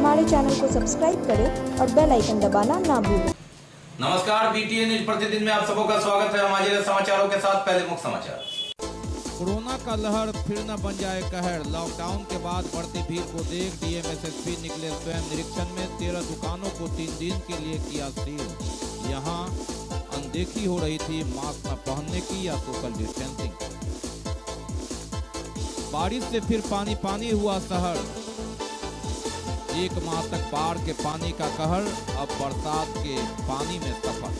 हमारे चैनल को सब्सक्राइब करें और बेल आइकन दबाना ना भूलें। नमस्कार, बीटीएन न्यूज प्रतिदिन में आप सबों का स्वागत है। हमारे समाचारों के साथ पहले मुख्य समाचार। कोरोना का लहर फिर न बन जाए कहर। लॉकडाउन के बाद बढ़ती भीड़ को देख डीएम एसएसपी निकले स्वयं निरीक्षण में। 13 दुकानों को 3 दिन के लिए किया सील। यहाँ अनदेखी हो रही थी मास्क न पहनने की या सोशल डिस्टेंसिंग। बारिश से फिर पानी पानी हुआ शहर। 1 माह तक बाढ़ के पानी का कहर, अब बरसात के पानी में सफर।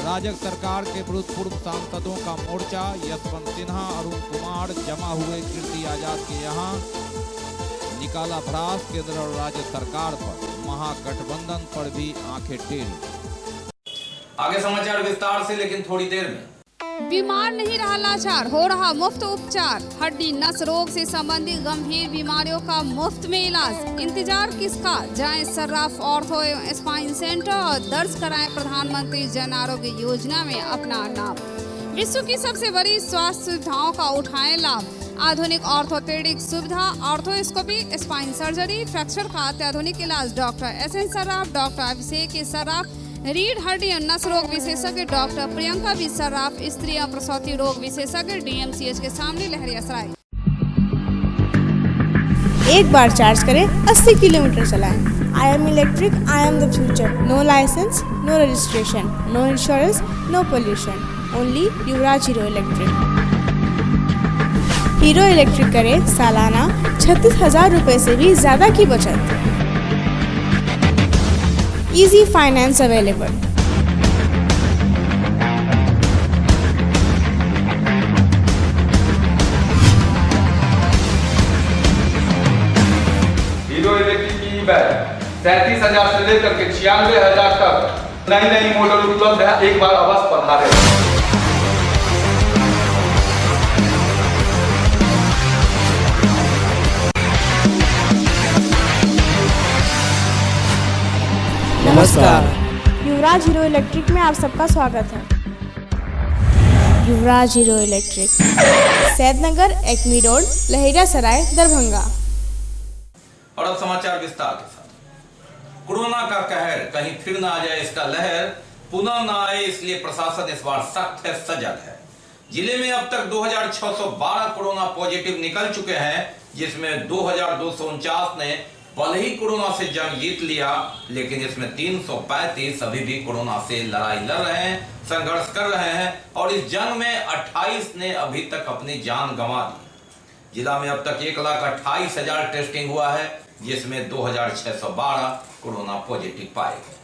राजग सरकार के विरुद्ध पूर्व सांसदों का मोर्चा। यशवंत सिन्हा, अरुण कुमार जमा हुए कीर्ति आजाद के यहाँ। निकाला भ्रास केंद्र और राज्य सरकार पर। महागठबंधन पर भी आंखें टेढ़ी। आगे समाचार विस्तार से, लेकिन थोड़ी देर में। बीमार नहीं रहा लाचार, हो रहा मुफ्त उपचार। हड्डी नस रोग से संबंधित गंभीर बीमारियों का मुफ्त में इलाज। इंतजार किसका, जाएं सर्राफ ऑर्थो एवं स्पाइन सेंटर और दर्ज कराएं प्रधानमंत्री जन आरोग्य योजना में अपना नाम। विश्व की सबसे बड़ी स्वास्थ्य सुविधाओं का उठाएं लाभ। आधुनिक ऑर्थोपेडिक सुविधा, ऑर्थोस्कोपी, स्पाइन सर्जरी, फ्रैक्चर का अत्याधुनिक इलाज। डॉक्टर SN सर्राफ, डॉक्टर अभिषेक सर्राफ, रीढ़ हड्डी और नस रोग विशेषज्ञ डॉक्टर प्रियंका बी सर्राफ, स्त्री और प्रसूति रोग विशेषज्ञ DMCH के सामने लहरियासराय। एक बार चार्ज करें, 80 किलोमीटर चलाएं। I am electric, I am the future. No license, no registration, no insurance, no pollution. Only Yuvraj Hero electric. Hero electric करें सालाना 36,000 रुपए से भी ज्यादा की बचत। Easy finance available. Hero electric की ई-बाइक 37,000 से लेकर के 96,000 तक नई मॉडल उपलब्ध है। एक बार अवश्य पधारें। नमस्कार, युवराज हीरो इलेक्ट्रिक में आप सबका स्वागत है। Yuvraj Hero Electric, Saidnagar, Acme road, Laheriasarai, Darbhanga. और अब समाचार विस्तार के साथ। कोरोना का कहर कहीं फिर न आ जाए, इसका लहर पुनः न आए, इसलिए प्रशासन इस बार सख्त है, सजग है। जिले में अब तक 2612 कोरोना पॉजिटिव निकल चुके हैं, जिसमें 2249 ने भले ही कोरोना से जंग जीत लिया, लेकिन इसमें 335 अभी भी कोरोना से लड़ाई लड़ रहे हैं, संघर्ष कर रहे हैं। और इस जंग में 28 ने अभी तक अपनी जान गंवा दी। जिला में अब तक 1,28,000 टेस्टिंग हुआ है, जिसमें 2612 कोरोना पॉजिटिव पाए गए।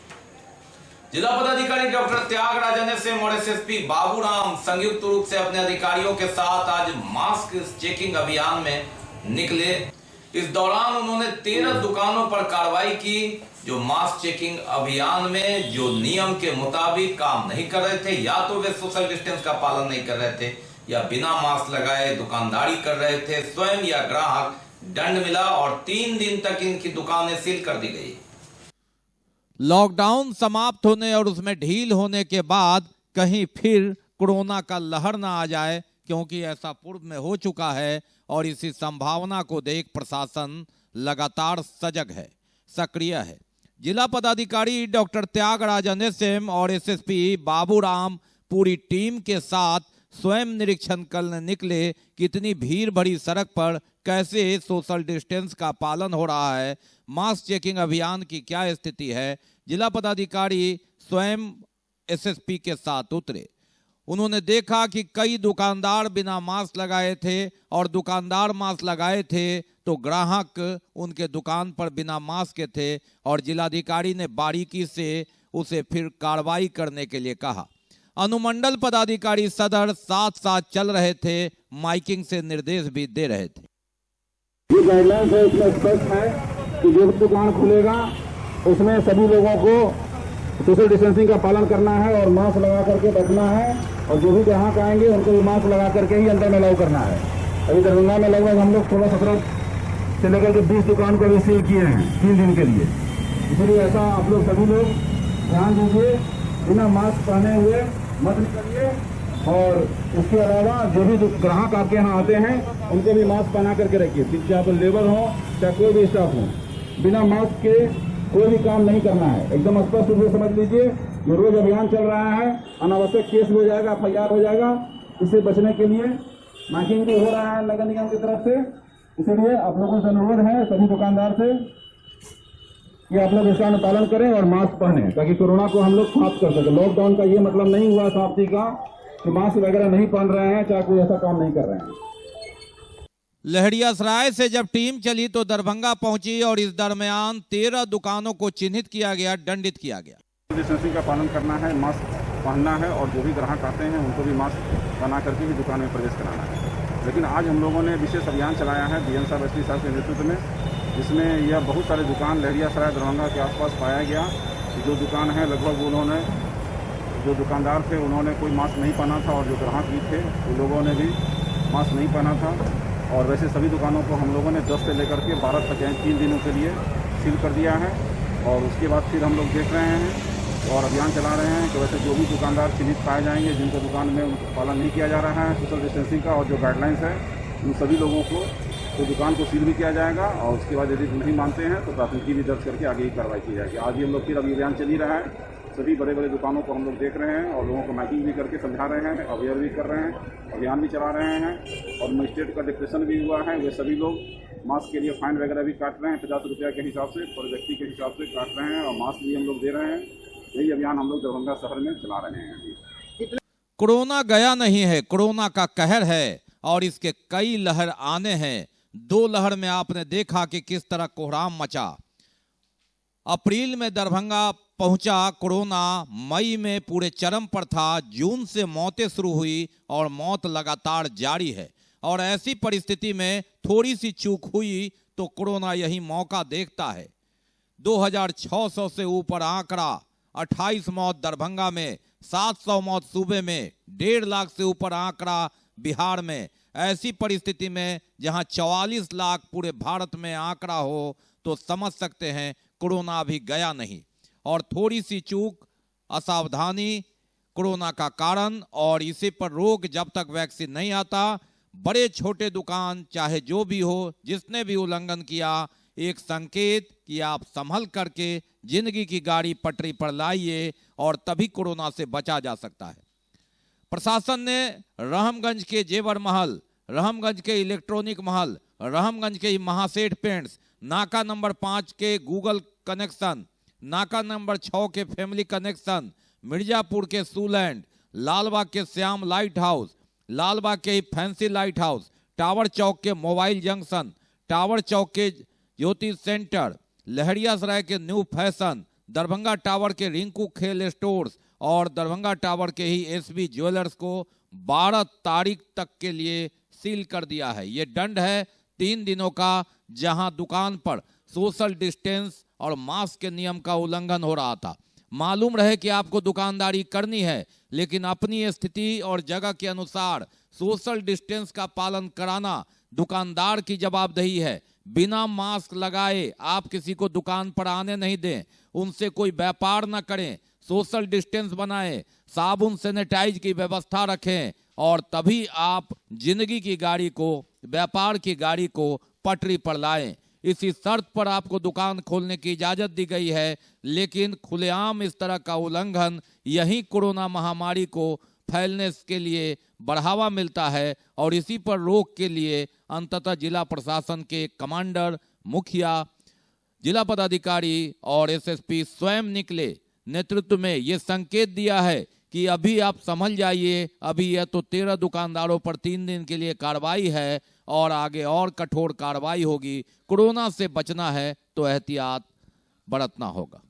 जिला पदाधिकारी डॉक्टर त्यागराजन एसएम और SSP बाबूराम संयुक्त रूप से अपने अधिकारियों के साथ आज मास्क चेकिंग अभियान में निकले। इस दौरान उन्होंने 13 दुकानों पर कार्रवाई की, जो मास्क चेकिंग अभियान में जो नियम के मुताबिक काम नहीं कर रहे थे, या तो वे सोशल डिस्टेंस का पालन नहीं कर रहे थे, या बिना मास्क लगाए दुकानदारी कर रहे थे। स्वयं या ग्राहक दंड मिला और 3 दिन तक इनकी दुकानें सील कर दी गई। लॉकडाउन समाप्त होने और उसमें ढील होने के बाद कहीं फिर कोरोना का लहर ना आ जाए, क्योंकि ऐसा पूर्व में हो चुका है और इसी संभावना को देख प्रशासन लगातार सजग है, सक्रिय है। जिला पदाधिकारी डॉक्टर त्यागराजन एसएम और SSP बाबूराम पूरी टीम के साथ स्वयं निरीक्षण करने निकले। कितनी भीड़ भरी सड़क पर कैसे सोशल डिस्टेंस का पालन हो रहा है, मास्क चेकिंग अभियान की क्या स्थिति है। जिला पदाधिकारी स्वयं SSP के साथ उतरे। उन्होंने देखा कि कई दुकानदार बिना मास्क लगाए थे, और दुकानदार मास्क लगाए थे तो ग्राहक उनके दुकान पर बिना मास्क के थे, और जिलाधिकारी ने बारीकी से उसे फिर कार्रवाई करने के लिए कहा। अनुमंडल पदाधिकारी सदर साथ साथ चल रहे थे, माइकिंग से निर्देश भी दे रहे थे। ये गाइडलाइंस है, इसमें स्पष्ट है कि जो दुकान खुलेगा उसमें सभी लोगों को सोशल डिस्टेंसिंग का पालन करना है और मास्क लगा करके बैठना है, और जो भी ग्राहक आएंगे उनको भी मास्क लगा करके ही अंदर में अलाउ करना है। अभी दरभंगा में लगभग हम लोग 16-17 से लेकर के 20 दुकान को भी सील किए हैं 3 दिन के लिए। इसलिए ऐसा आप लोग सभी लोग ध्यान दीजिए, बिना मास्क पहने हुए मत निकलिए। और इसके अलावा जो भी ग्राहक आपके यहाँ आते हैं उनको भी मास्क पहना करके रखिए, चाहे तो लेबर हो चाहे कोई भी स्टाफ हो, बिना मास्क के कोई भी काम नहीं करना है। एकदम स्पष्ट रूप से समझ लीजिए, ये रोज अभियान चल रहा है, अनावश्यक केस हो जाएगा, FIR हो जाएगा। इससे बचने के लिए माइकिंग भी हो रहा है नगर निगम की तरफ से। इसलिए आप लोगों से अनुरोध है सभी दुकानदार से कि आप लोग इसका अनुपालन करें और मास्क पहने, ताकि कोरोना को हम लोग समाप्त कर सकें। लॉकडाउन का ये मतलब नहीं हुआ समाप्ति का कि मास्क वगैरह नहीं पहन रहे हैं, चाहे कोई ऐसा काम नहीं कर रहे हैं। लहरियासराय से जब टीम चली तो दरभंगा पहुंची और इस दरमियान 13 दुकानों को चिन्हित किया गया, दंडित किया गया। डिस्टेंसिंग का पालन करना है, मास्क पहनना है और जो भी ग्राहक आते हैं उनको भी मास्क बना करके ही दुकान में प्रवेश कराना है। लेकिन आज हम लोगों ने विशेष अभियान चलाया है DN साहब SP साहब के नेतृत्व में, जिसमें यह बहुत सारे दुकान लहरियासराय दरभंगा के आसपास पाया गया। जो दुकान है लगभग उन्होंने जो दुकानदार थे उन्होंने कोई मास्क नहीं पहना था और जो ग्राहक भी थे उन लोगों ने भी मास्क नहीं पहना था। और वैसे सभी दुकानों को हम लोगों ने 10 से लेकर के 12 तक यानी 3 दिनों के लिए सील कर दिया है। और उसके बाद फिर हम लोग देख रहे हैं और अभियान चला रहे हैं कि वैसे जो भी दुकानदार चिन्हित पाए जाएंगे जिनको दुकान में पालन नहीं किया जा रहा है सोशल डिस्टेंसिंग का और जो गाइडलाइंस है, उन सभी लोगों को तो दुकान को सील भी किया जाएगा। और उसके बाद यदि नहीं मानते हैं तो प्राथमिकी भी दर्ज करके आगे ही कार्रवाई की जाएगी। आज भी हम लोग फिर अभी अभियान चल ही रहा है, सभी बड़े बड़े दुकानों को हम लोग देख रहे हैं और लोगों को माइकिंग भी करके समझा रहे हैं, अवेयर भी कर रहे हैं, अभियान भी चला रहे हैं। और मजिस्ट्रेट का डिक्लेरेशन भी हुआ है, वे सभी लोग मास्क के लिए फाइन वगैरह भी काट रहे हैं, 50 रुपया के हिसाब से पर व्यक्ति के हिसाब से काट रहे हैं और मास्क भी हम लोग दे रहे हैं। यही अभियान हम लोग दरभंगा शहर में चला रहे हैं। कोरोना गया नहीं है, कोरोना का कहर है और इसके कई लहर आने हैं। 2 लहर में आपने देखा कि किस तरह कोहराम मचा। अप्रैल में दरभंगा पहुंचा कोरोना, मई में पूरे चरम पर था, जून से मौतें शुरू हुई और मौत लगातार जारी है। और ऐसी परिस्थिति में थोड़ी सी चूक हुई तो कोरोना यही मौका देखता है। 2600 से ऊपर आंकड़ा, 28 मौत दरभंगा में, 700 मौत सूबे में, 1.5 लाख से ऊपर आंकड़ा बिहार में। ऐसी परिस्थिति में जहां 44 लाख पूरे भारत में आंकड़ा हो तो समझ सकते हैं कोरोना अभी गया नहीं। और थोड़ी सी चूक, असावधानी कोरोना का कारण, और इसी पर रोक जब तक वैक्सीन नहीं आता। बड़े छोटे दुकान चाहे जो भी हो, जिसने भी उल्लंघन किया, एक संकेत कि आप संभल करके जिंदगी की गाड़ी पटरी पर लाइए और तभी कोरोना से बचा जा सकता है। प्रशासन ने रहमगंज के जेवर महल, रहमगंज के इलेक्ट्रॉनिक महल, रहमगंज के महासेठ पेंट्स, नाका नंबर 5 के गूगल कनेक्शन, नाका नंबर 6 के फैमिली कनेक्शन, मिर्जापुर के सूलैंड, लालबाग के श्याम लाइट हाउस, लालबाग के फैंसी लाइट हाउस, टावर चौक के मोबाइल जंक्शन, टावर चौक के ज्योति सेंटर, लहरियासराय के न्यू फैशन, दरभंगा टावर के रिंकू खेल स्टोर्स और दरभंगा टावर के ही SB ज्वेलर्स को 12 तारीख तक के लिए सील कर दिया है। ये दंड है 3 दिनों का, जहां दुकान पर सोशल डिस्टेंस और मास्क के नियम का उल्लंघन हो रहा था। मालूम रहे कि आपको दुकानदारी करनी है, लेकिन अपनी स्थिति और जगह के अनुसार सोशल डिस्टेंस का पालन कराना दुकानदार की जवाबदेही है। बिना मास्क लगाए आप किसी को दुकान पर आने नहीं दें, उनसे कोई व्यापार न करें, सोशल डिस्टेंस बनाएं, साबुन सैनिटाइज की व्यवस्था रखें और तभी आप जिंदगी की गाड़ी को, व्यापार की गाड़ी को पटरी पर लाएं। इसी शर्त पर आपको दुकान खोलने की इजाजत दी गई है, लेकिन खुलेआम इस तरह का उल्लंघन यही कोरोना महामारी को फैलने के लिए बढ़ावा मिलता है। और इसी पर रोक के लिए अंततः जिला प्रशासन के कमांडर, मुखिया, जिला पदाधिकारी और SSP स्वयं निकले, नेतृत्व में ये संकेत दिया है कि अभी आप संभल जाइए। अभी यह तो 13 दुकानदारों पर 3 दिन के लिए कार्रवाई है और आगे और कठोर कार्रवाई होगी। कोरोना से बचना है तो एहतियात बरतना होगा।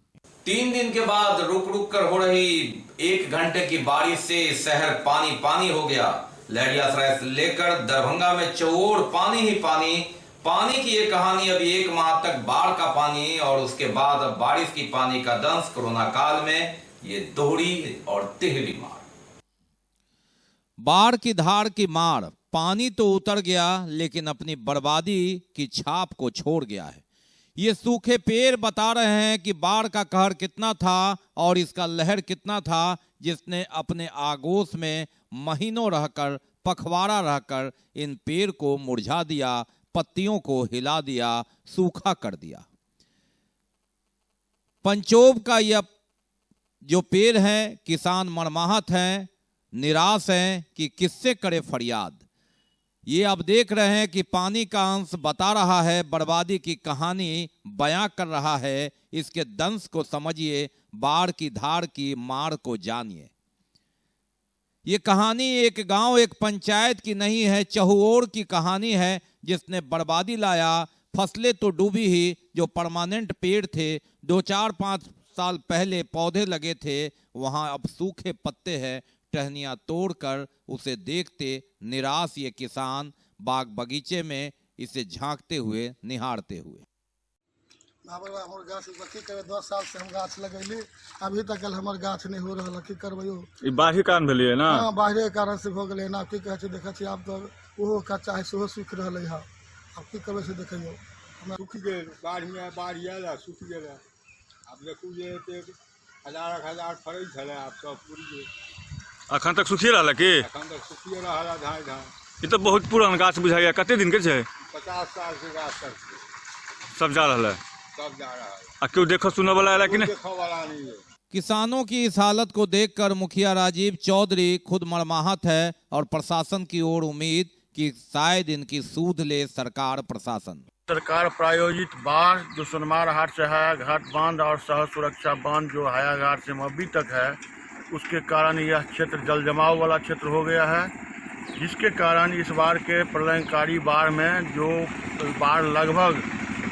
3 दिन के बाद रुक रुक कर हो रही 1 घंटे की बारिश से शहर पानी पानी हो गया। लहरियासराय से लेकर दरभंगा में चौओर पानी ही पानी। पानी की ये कहानी अभी 1 माह तक बाढ़ का पानी और उसके बाद अब बारिश की पानी का दंश। कोरोना काल में ये दोहरी और तिहरी मार। बाढ़ की धार की मार, पानी तो उतर गया लेकिन अपनी बर्बादी की छाप को छोड़ गया है। ये सूखे पेड़ बता रहे हैं कि बाढ़ का कहर कितना था और इसका लहर कितना था, जिसने अपने आगोश में महीनों रहकर, पखवाड़ा रहकर इन पेड़ को मुरझा दिया, पत्तियों को हिला दिया, सूखा कर दिया। पंचोब का यह जो पेड़ है, किसान मर्माहत हैं, निराश हैं कि किससे करे फरियाद। ये अब देख रहे हैं कि पानी का अंश बता रहा है, बर्बादी की कहानी बयां कर रहा है। इसके दंश को समझिए, बाढ़ की धार की मार को जानिए। ये कहानी एक गांव, एक पंचायत की नहीं है, चहुओर की कहानी है, जिसने बर्बादी लाया। फसलें तो डूबी ही, जो परमानेंट पेड़ थे, 2-4-5 साल पहले पौधे लगे थे, वहां अब सूखे पत्ते हैं। टहनियां तोड़कर उसे देखते निराश ये किसान बाग बगीचे में इसे झांकते हुए, निहारते हुए। हमारे गाछ की करे 10 साल से हम गाछ लगैली, अभी तक हमारे गाछ नहीं हो रहा। की करबो, ई बाढ़ के कारण भेलिए ना? हां, बाढ़ के कारण से हो गेलै ना। की कहै छै, देखै छी आब तो ओहो कच्चा है, सेहो सूख रहलै है। अब की करबै से देखियो, हमरा सूख गेल। बाढ़ में बाढ़ आयल, सूख गेल। अब देखू जे एते हजार फड़ै छलै, आब सब पूरी गेल। अखन तक सूखिए रहल कि? अखन तक सूखिए रहल, धाय धाय। ई तो बहुत पुरान गाछ बुझाइए। कते दिन के छै? 50 साल के गाछ सब जा रहल है, सब जा रहा है। आ क्यों देखो सुनो वाला है कि नहीं? देखो वाला नहीं है। किसानों की इस हालत को देखकर मुखिया राजीव चौधरी खुद मर्माहत है और प्रशासन की ओर उम्मीद कि शायद इनकी सूध ले सरकार, प्रशासन। सरकार प्रायोजित बाढ़ जो सोनमार हाट से हायाघाट बांध और सह सुरक्षा बांध जो हायाघाट से मब्बी तक है, उसके कारण यह क्षेत्र जल जमाव वाला क्षेत्र हो गया है, जिसके कारण इस बार के प्रलयकारी बाढ़ में जो बाढ़ लगभग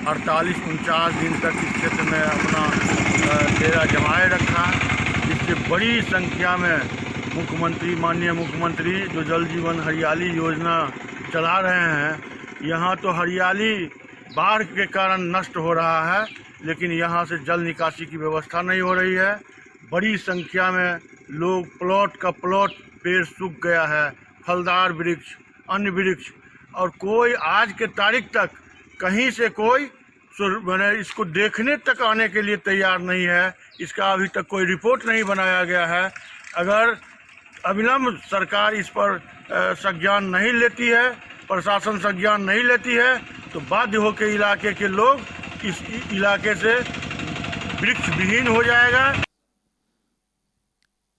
48-49 दिन तक इस क्षेत्र में अपना डेरा जमाए रखा, जिससे बड़ी संख्या में मुख्यमंत्री, माननीय मुख्यमंत्री जो जल जीवन हरियाली योजना चला रहे हैं, यहाँ तो हरियाली बाढ़ के कारण नष्ट हो रहा है, लेकिन यहाँ से जल निकासी की व्यवस्था नहीं हो रही है। बड़ी संख्या में लोग प्लॉट का प्लॉट पेड़ सूख गया है, फलदार वृक्ष, अन्य वृक्ष, और कोई आज के तारीख तक कहीं से कोई मैंने इसको देखने तक आने के लिए तैयार नहीं है। इसका अभी तक कोई रिपोर्ट नहीं बनाया गया है। अगर अविलंब सरकार इस पर संज्ञान नहीं लेती है, प्रशासन संज्ञान नहीं लेती है, तो बाध्य होकर इलाके के लोग इस इलाके से वृक्ष विहीन हो जाएगा।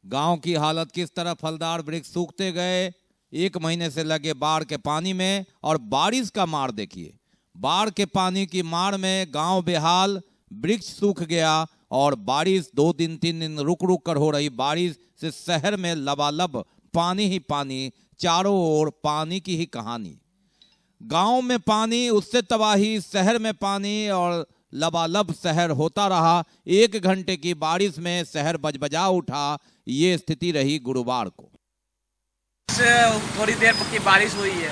गांव की हालत किस तरह, फलदार वृक्ष सूखते गए 1 महीने से लगे बाढ़ के पानी में, और बारिश का मार देखिए। बाढ़ के पानी की मार में गांव बेहाल, वृक्ष सूख गया, और बारिश 2 दिन 3 दिन रुक रुक कर हो रही बारिश से शहर में लबालब पानी ही पानी, चारों ओर पानी की ही कहानी। गांव में पानी, उससे तबाही, शहर में पानी, और लबालब शहर होता रहा। 1 घंटे की बारिश में शहर बजबजा उठा। ये स्थिति रही गुरुवार को। थोड़ी देर की बारिश हुई है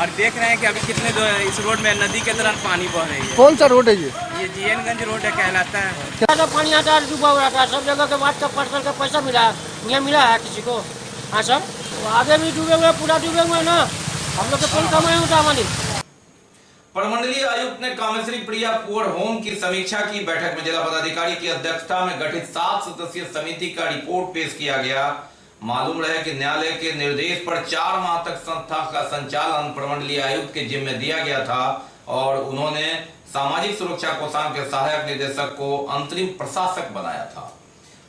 और देख रहे हैं कि अभी कितने इस रोड में नदी के तरह पानी बह रही है। कौन सा रोड है ये जीएनगंज रोड है, कहलाता है। ज्यादा पानी आता है, डूबा हुआ था। सब जगह के बाद का पार्सल का पैसा मिला, यहाँ मिला है किसी को? हाँ सर, तो आगे भी डूबे हुए, पूरा डूबे हुए ना, हम लोग के कौन कमाए होता हमारी। प्रमंडलीय आयुक्त ने कामेश्वरी प्रिया पुअर होम की समीक्षा की। बैठक में जिला पदाधिकारी की अध्यक्षता में गठित 7 सदस्यीय समिति का रिपोर्ट पेश किया गया। मालूम रहे कि न्यायालय के निर्देश पर 4 माह तक संस्था का संचालन प्रमंडलीय आयुक्त के जिम्मे दिया गया था, और उन्होंने सामाजिक सुरक्षा कोषांग के सहायक निदेशक को अंतरिम प्रशासक बनाया था।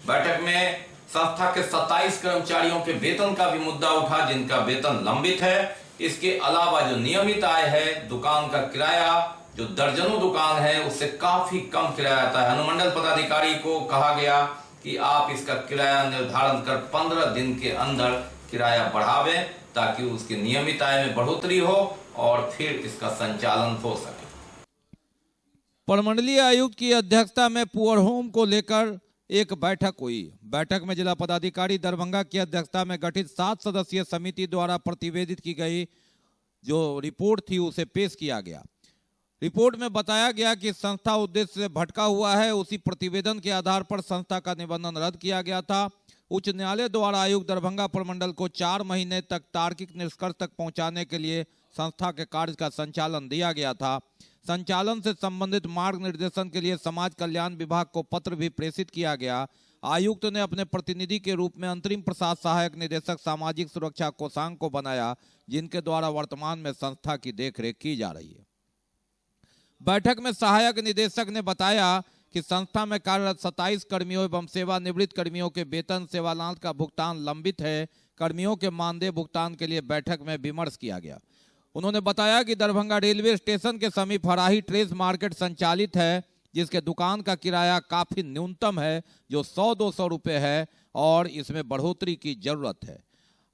बैठक में संस्था के 27 कर्मचारियों के वेतन का भी मुद्दा उठा, जिनका वेतन लंबित है। इसके अलावा जो नियमित आय है, दुकान का किराया जो दर्जनों दुकान है उससे काफी कम किराया आता है। अनुमंडल पदाधिकारी को कहा गया कि आप इसका किराया निर्धारण कर 15 दिन के अंदर किराया बढ़ावें, ताकि उसकी नियमित आय में बढ़ोतरी हो और फिर इसका संचालन हो सके। प्रमंडलीय आयुक्त की अध्यक्षता में पुअर होम को लेकर एक बैठक हुई। बैठक में जिला पदाधिकारी दरभंगा की अध्यक्षता में गठित 7 सदस्यीय समिति द्वारा प्रतिवेदित की गई जो रिपोर्ट थी उसे पेश किया गया। रिपोर्ट में बताया गया कि संस्था उद्देश्य से भटका हुआ है। उसी प्रतिवेदन के आधार पर संस्था का निबंधन रद्द किया गया था। उच्च न्यायालय द्वारा आयुक्त दरभंगा प्रमंडल को 4 महीने तक तार्किक निष्कर्ष तक पहुंचाने के लिए संस्था के कार्य का संचालन दिया गया था। संचालन से संबंधित मार्ग निर्देशन के लिए समाज कल्याण विभाग को पत्र भी प्रेषित किया गया। आयुक्त ने अपने प्रतिनिधि के रूप में अंतरिम प्रसाद सहायक निदेशक सामाजिक सुरक्षा कोषांग को बनाया, जिनके द्वारा वर्तमान में संस्था की देखरेख की जा रही है। बैठक में सहायक निदेशक ने बताया कि संस्था में कार्यरत 27 कर्मियों एवं सेवानिवृत्त कर्मियों के वेतन सेवालांत का भुगतान लंबित है। कर्मियों के मानदेय भुगतान के लिए बैठक में विमर्श किया गया। उन्होंने बताया कि दरभंगा रेलवे स्टेशन के समीप हराही ट्रेस मार्केट संचालित है, जिसके दुकान का किराया काफी न्यूनतम है, जो 100-200 रुपये है और इसमें बढ़ोतरी की जरूरत है।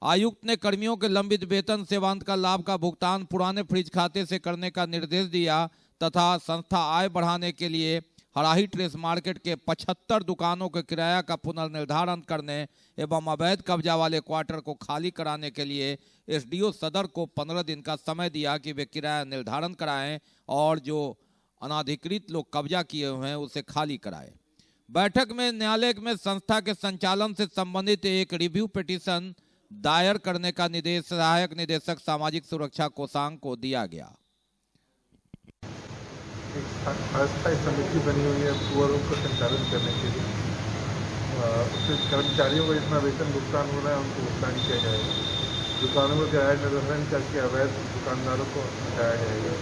आयुक्त ने कर्मियों के लंबित वेतन सेवांत का लाभ का भुगतान पुराने फ्रिज खाते से करने का निर्देश दिया तथा संस्था आय बढ़ाने के लिए हराही ट्रेस मार्केट के 75 दुकानों के किराया का पुनर्निर्धारण करने एवं अवैध कब्जा वाले क्वार्टर को खाली कराने के लिए एसडीओ सदर को 15 दिन का समय दिया कि वे किराया निर्धारण कराएं और जो अनाधिकृत लोग कब्जा किए हुए हैं उसे खाली कराएं। बैठक में न्यायालय में संस्था के संचालन से संबंधित एक रिव्यू पिटीशन दायर करने का निर्देश सहायक निदेशक सामाजिक सुरक्षा कोषांग को दिया गया। अस्थायी समिति बनी हुई है पुअरों का संचालन करने के लिए। उसके कर्मचारियों को जितना वेतन भुगतान हो रहा है उनको भुगतान किया जाएगा। दुकानों का किराया निर्धारण करके अवैध दुकानदारों को हटाया जाएगा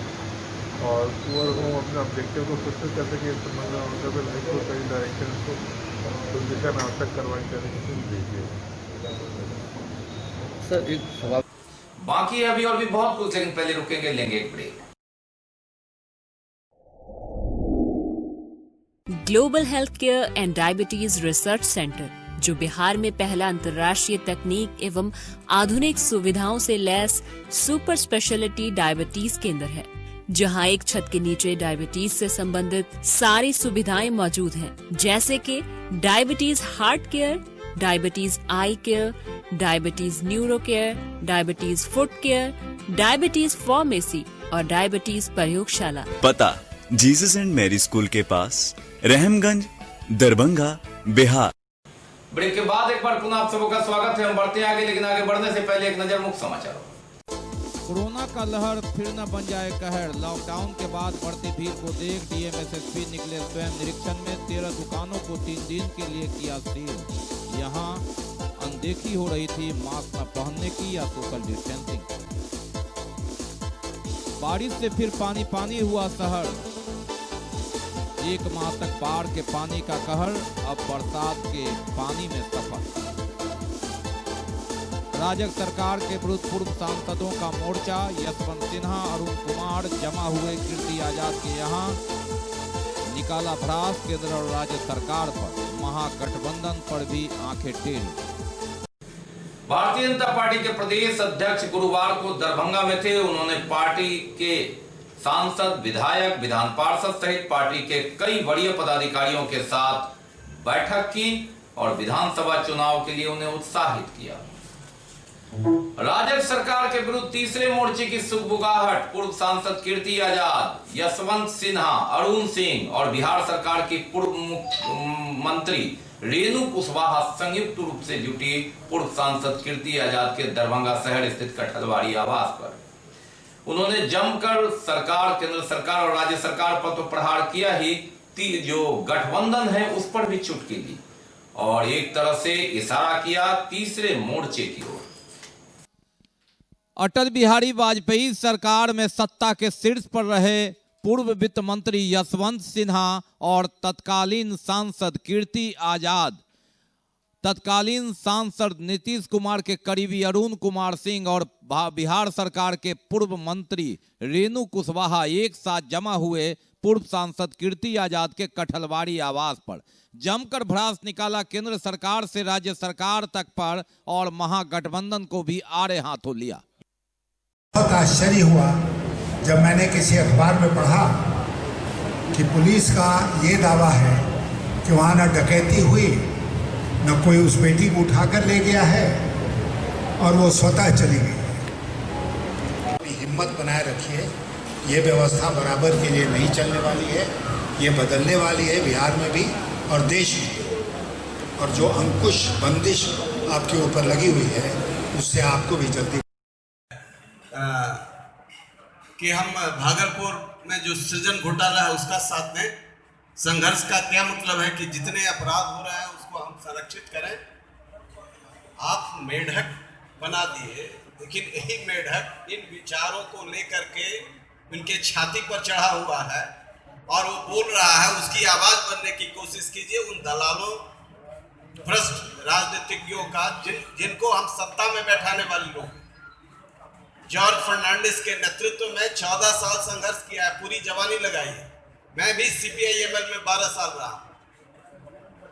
और पुअर होम अपने ऑब्जेक्टिव को फुलफिल कर सके इस संबंध में ऑनरेबल हाईकोर्ट कई डायरेक्शन को उस दिशा में आवश्यक कार्रवाई करने की दीजिए। सर एक सवाल बाकी है अभी और भी बहुत कुछ, लेकिन पहले रुकेंगे, लेंगे एक break. Global health care and diabetes research centre, जो बिहार में पहला अंतर्राष्ट्रीय तकनीक एवं आधुनिक सुविधाओं से लैस सुपर स्पेशलिटी डायबिटीज केंद्र है, जहां एक छत के नीचे डायबिटीज से संबंधित सारी सुविधाएं मौजूद हैं, जैसे कि diabetes heart care, diabetes eye care, diabetes neuro care, diabetes foot care, diabetes pharmacy और डायबिटीज प्रयोगशाला। पता जीसस एंड मैरी स्कूल के पास, रहमगंज, दरभंगा, बिहार। ब्रेक के बाद एक बार पुनः आप सबका स्वागत है। हम बढ़ते हैं आगे, लेकिन आगे बढ़ने से पहले एक नजर मुख्य समाचारों। कोरोना का लहर फिर न बन जाए कहर। लॉकडाउन के बाद बढ़ती भीड़ को देख डीएमएसएसपी निकले स्वयं निरीक्षण में। 13 दुकानों को 3 दिन के लिए किया सील। यहाँ अनदेखी हो रही थी मास्क न पहनने की या सोशल डिस्टेंसिंग। बारिश से फिर पानी पानी हुआ शहर। 1 माह तक बाढ़ के पानी का कहर, अब बरसात के पानी में सफर। राजग सरकार के विरुद्ध पूर्व सांसदों का मोर्चा। यशवंत सिन्हा, अरुण कुमार जमा हुए कीर्ति आजाद के यहाँ। निकाला भ्रास केंद्र और राज्य सरकार पर, महागठबंधन पर भी आंखें टेढ़ी। भारतीय जनता पार्टी के प्रदेश अध्यक्ष गुरुवार को दरभंगा में थे। उन्होंने पार्टी के सांसद, विधायक, विधान पार्षद सहित पार्टी के कई वरीय पदाधिकारियों के साथ बैठक की और विधानसभा चुनाव के लिए उन्हें उत्साहित किया। राजग सरकार के विरुद्ध तीसरे मोर्चे की सुगबुगाहट। पूर्व सांसद कीर्ति आजाद, यशवंत सिन्हा, अरुण सिंह और बिहार सरकार की पूर्व मंत्री रेणु कुशवाहा संयुक्त रूप से जुटी पूर्व सांसद कीर्ति आजाद के दरभंगा शहर स्थित कठलवाड़ी आवास पर। उन्होंने जमकर सरकार, केंद्र सरकार और राज्य सरकार पर तो प्रहार किया ही, जो गठबंधन है उस पर भी चुटकी दी और एक तरह से इशारा किया तीसरे मोर्चे की ओर। अटल बिहारी वाजपेयी सरकार में सत्ता के शीर्ष पर रहे पूर्व वित्त मंत्री यशवंत सिन्हा और तत्कालीन सांसद कीर्ति आजाद, तत्कालीन सांसद नीतीश कुमार के करीबी अरुण कुमार सिंह और बिहार सरकार के पूर्व मंत्री रेणु कुशवाहा एक साथ जमा हुए पूर्व सांसद कीर्ति आजाद के कठलवाड़ी आवास पर। जमकर भ्रास निकाला केंद्र सरकार से राज्य सरकार तक पर और महागठबंधन को भी आड़े हाथों लिया। बहुत आश्चर्य हुआ जब मैंने किसी अखबार में पढ़ा कि पुलिस का ये दावा है कि वहाँ न डकैती हुई, न कोई उस बेटी को उठाकर ले गया है और वो स्वतः चली गई। अपनी हिम्मत बनाए रखिए, ये व्यवस्था बराबर के लिए नहीं चलने वाली है, ये बदलने वाली है बिहार में भी और देश में। और जो अंकुश बंदिश आपके ऊपर लगी हुई है उससे आपको भी जल्दी कि हम भागलपुर में जो सृजन घोटाला है उसका साथ दें। संघर्ष का क्या मतलब है कि जितने अपराध हो रहे हैं उसको हम संरक्षित करें। आप मेढक बना दिए, लेकिन यही मेढक इन विचारों को लेकर के उनके छाती पर चढ़ा हुआ है और वो बोल रहा है, उसकी आवाज बनने की कोशिश कीजिए उन दलालों, भ्रष्ट राजनीतिज्ञों का, जिनको हम सत्ता में बैठाने वाले लोग। जॉर्ज फर्नांडिस के नेतृत्व में 14 साल संघर्ष किया है, पूरी जवानी लगाई है। मैं भी CPI-ML में 12 साल रहा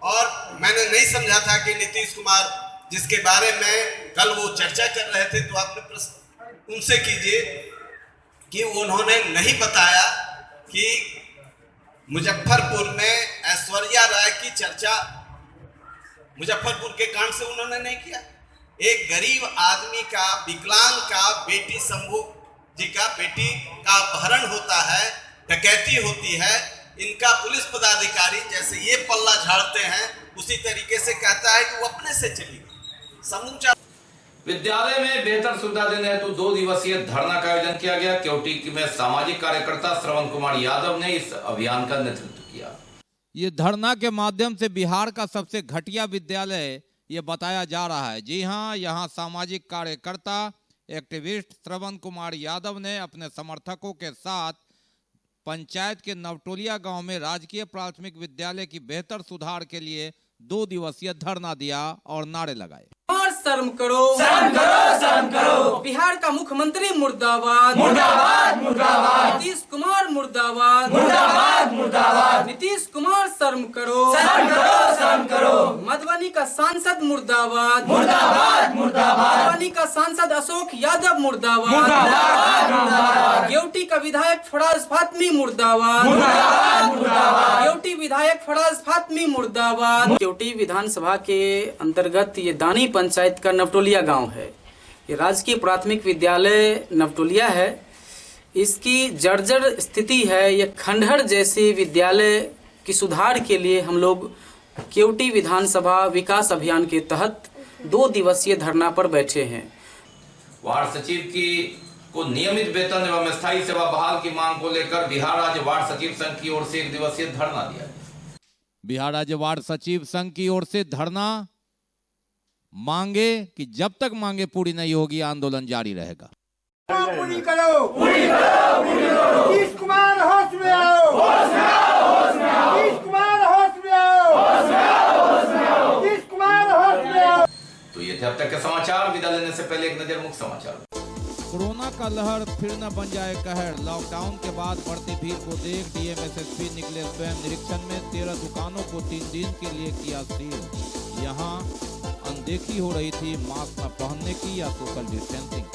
और मैंने नहीं समझा था कि नीतीश कुमार, जिसके बारे में कल वो चर्चा कर रहे थे, तो आपने प्रश्न उनसे कीजिए कि उन्होंने नहीं बताया कि मुजफ्फरपुर में ऐश्वर्या राय की चर्चा मुजफ्फरपुर के कांड से उन्होंने नहीं किया। एक गरीब आदमी का, विकलांग का, बेटी शंभू जी का बेटी का अपहरण होता है, डकैती होती है, इनका पुलिस पदाधिकारी जैसे ये पल्ला झाड़ते हैं उसी तरीके से कहता है कि वो अपने से चली गई। समूचा विद्यालय में बेहतर सुविधा देने हेतु 2 दिवसीय धरना का आयोजन किया गया। केवटी में सामाजिक कार्यकर्ता श्रवण कुमार यादव ने इस अभियान का नेतृत्व किया। ये धरना के माध्यम से बिहार का सबसे घटिया विद्यालय ये बताया जा रहा है। जी हाँ, यहाँ सामाजिक कार्यकर्ता एक्टिविस्ट श्रवण कुमार यादव ने अपने समर्थकों के साथ पंचायत के नवटोलिया गांव में राजकीय प्राथमिक विद्यालय की बेहतर सुधार के लिए 2 दिवसीय धरना दिया और नारे लगाए। शर्म करो, शर्म करो, शर्म करो। बिहार का मुख्यमंत्री मुर्दाबाद, मुर्दाबाद, मुर्दाबाद। नीतीश कुमार मुर्दाबाद, मुर्दाबाद, मुर्दाबाद। नीतीश कुमार शर्म करो, शर्म करो, शर्म करो। मधुबनी का सांसद मुर्दाबाद, मुर्दाबाद, मुर्दाबाद। मधुबनी का सांसद अशोक यादव मुर्दाबाद, मुर्दाबाद, मुर्दाबाद। केवटी का विधायक फराज फातमी मुर्दाबाद, मुर्दाबाद, मुर्दाबाद। केवटी विधायक फराज फातमी मुर्दाबाद। केवटी विधानसभा के अंतर्गत ये दानी पंचायत का नवटोलिया गांव है। ये राजकीय प्राथमिक विद्यालय नवटोलिया है। इसकी जर्जर स्थिति है। ये खंडहर जैसे विद्यालय की सुधार के लिए हम लोग केवटी विधानसभा विकास अभियान के तहत 2 दिवसीय धरना पर बैठे हैं। वार्ड सचिव को नियमित वेतन एवं स्थायी सेवा बहाल की मांग को लेकर बिहार राज्य वार्ड सचिव संघ की ओर से 1 दिवसीय धरना दिया गया। बिहार राज्य वार्ड सचिव संघ की ओर से धरना, मांगे कि जब तक मांगे पूरी नहीं होगी आंदोलन जारी रहेगा। पूरी करो, पूरी करो, पूरी करो। नीतीश कुमार होश में आओ, होश में आओ, होश में आओ। नीतीश कुमार होश में आओ, होश में आओ, होश में आओ। नीतीश कुमार होश में आओ। तो ये थे अब तक के समाचार। विदा लेने से पहले एक नजर मुख्य समाचार। कोरोना का लहर फिर न बन जाए कहर। लॉकडाउन के बाद बढ़ती भीड़ को देख डीएम एसएसपी निकले स्वयं निरीक्षण में। 13 दुकानों को 3 दिन के लिए किया सील। यहाँ अनदेखी हो रही थी मास्क न पहनने की या सोशल डिस्टेंसिंग।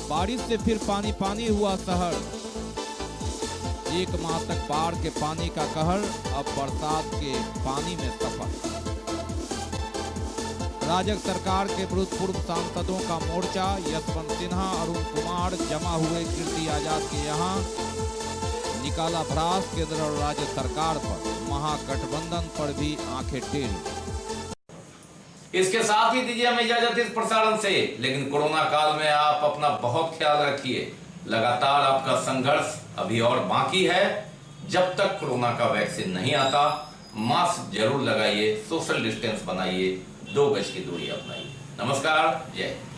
बारिश से फिर पानी पानी हुआ शहर। 1 माह तक बाढ़ के पानी का कहर, अब बरसात के पानी में सफर। राजग सरकार के विरुद्ध पूर्व सांसदों का मोर्चा। यशवंत सिन्हा, अरुण कुमार जमा हुए कीर्ति आजाद के यहाँ। निकाला भ्रास केंद्र और राज्य सरकार पर। महागठबंधन पर भी आंखें टेढ़ी। इसके साथ ही दीजिए हमें इजाजत इस प्रसारण से। लेकिन कोरोना काल में आप अपना बहुत ख्याल रखिए। लगातार आपका संघर्ष अभी और बाकी है। जब तक कोरोना का वैक्सीन नहीं आता, मास्क जरूर लगाइए, सोशल डिस्टेंस बनाइए, 2 गज की दूरी अपनाइए। नमस्कार, जय हिंद।